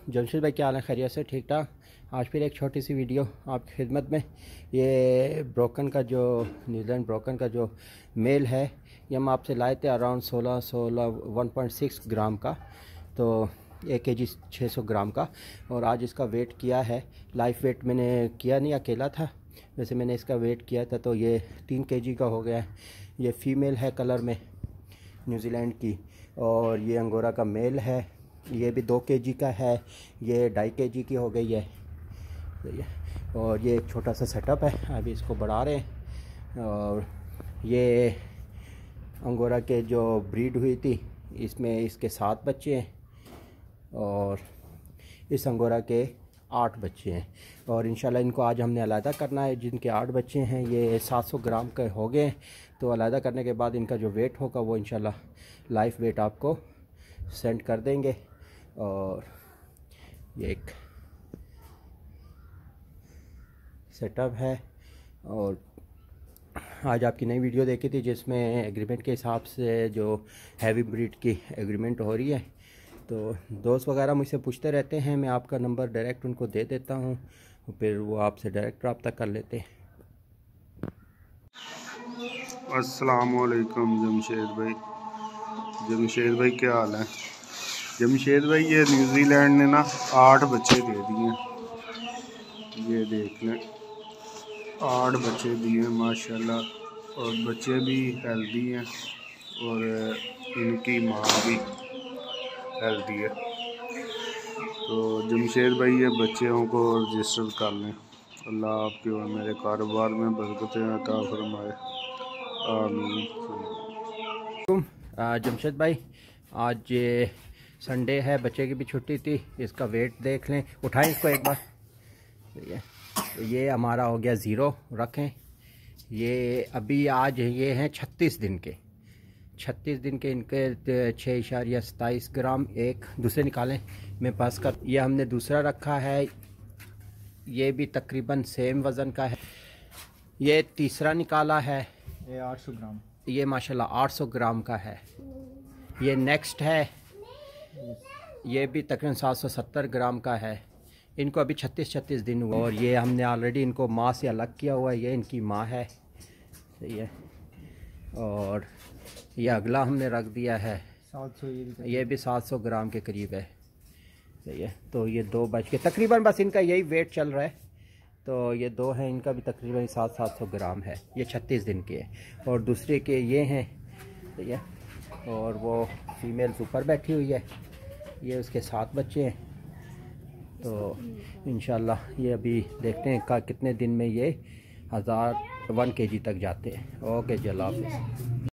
जमशेद भाई क्या हाल है? खैरियत से? ठीक ठाक। आज फिर एक छोटी सी वीडियो आपकी खिदमत में। ये ब्रोकन का जो न्यूजीलैंड ब्रोकन का जो मेल है, ये हम आपसे लाए थे अराउंड 1.6 ग्राम का, तो 1 kg 600 ग्राम का। और आज इसका वेट किया है, लाइफ वेट मैंने किया नहीं, अकेला था। वैसे मैंने इसका वेट किया था तो ये 3 kg का हो गया है। ये फ़ीमेल है कलर में, न्यूजीलैंड की, और ये अंगोरा का मेल है। ये भी 2 kg का है, ये 2.5 kg की हो गई है। और ये एक छोटा सा सेटअप है, अभी इसको बढ़ा रहे हैं। और ये अंगोरा के जो ब्रीड हुई थी, इसमें इसके 7 बच्चे हैं और इस अंगोरा के 8 बच्चे हैं। और इंशाल्लाह इनको आज हमने अलहदा करना है। जिनके 8 बच्चे हैं ये 700 ग्राम के हो गए हैं, तो अलहदा करने के बाद इनका जो वेट होगा वो इंशाल्लाह लाइफ वेट आपको सेंड कर देंगे। और ये एक सेटअप है। और आज आपकी नई वीडियो देखी थी जिसमें एग्रीमेंट के हिसाब से जो हैवी ब्रीड की एग्रीमेंट हो रही है, तो दोस्त वगैरह मुझसे पूछते रहते हैं, मैं आपका नंबर डायरेक्ट उनको दे देता हूँ, फिर वो आपसे डायरेक्ट रब्ता कर लेते हैं। अस्सलाम वालेकुम जमशेद भाई क्या हाल है? जमशेद भाई ये न्यूजीलैंड ने ना 8 बच्चे दे दिए, ये देख लें 8 बच्चे दिए माशाल्लाह। और बच्चे भी हेल्दी हैं और इनकी माँ भी हेल्दी है। तो जमशेद भाई ये बच्चों को रजिस्टर कर लें। अल्लाह आपके और मेरे कारोबार में बरकतें अता फरमाए, आमीन। जमशेद भाई, आज ये संडे है, बच्चे की भी छुट्टी थी। इसका वेट देख लें, उठाएं इसको एक बार। तो ये हमारा हो गया 0, रखें। ये अभी आज ये हैं 36 दिन के, 36 दिन के इनके 6.27 ग्राम। एक दूसरे निकालें मेरे पास का, ये हमने दूसरा रखा है, ये भी तकरीबन सेम वज़न का है। ये तीसरा निकाला है, ये 800 ग्राम, ये माशाल्लाह 800 ग्राम का है। ये नेक्स्ट है, ये भी तकरीबन 770 ग्राम का है। इनको अभी 36 दिन हुए और ये हमने ऑलरेडी इनको माँ से अलग किया हुआ है। ये इनकी माँ है, सही है। और ये अगला हमने रख दिया है 700, ये भी 700 ग्राम के करीब है, सही है। तो ये 2 बच के तकरीबन बस इनका यही वेट चल रहा है। तो ये 2 हैं, इनका भी तकरीबन 700 ग्राम है। ये 36 दिन के हैं और दूसरे के ये हैं, सही है। और वो फीमेल ऊपर बैठी हुई है, ये उसके 7 बच्चे हैं। तो इंशाल्लाह ये अभी देखते हैं कितने दिन में ये 1 kg तक जाते हैं। ओके, जल्लाह हाफ़िज़।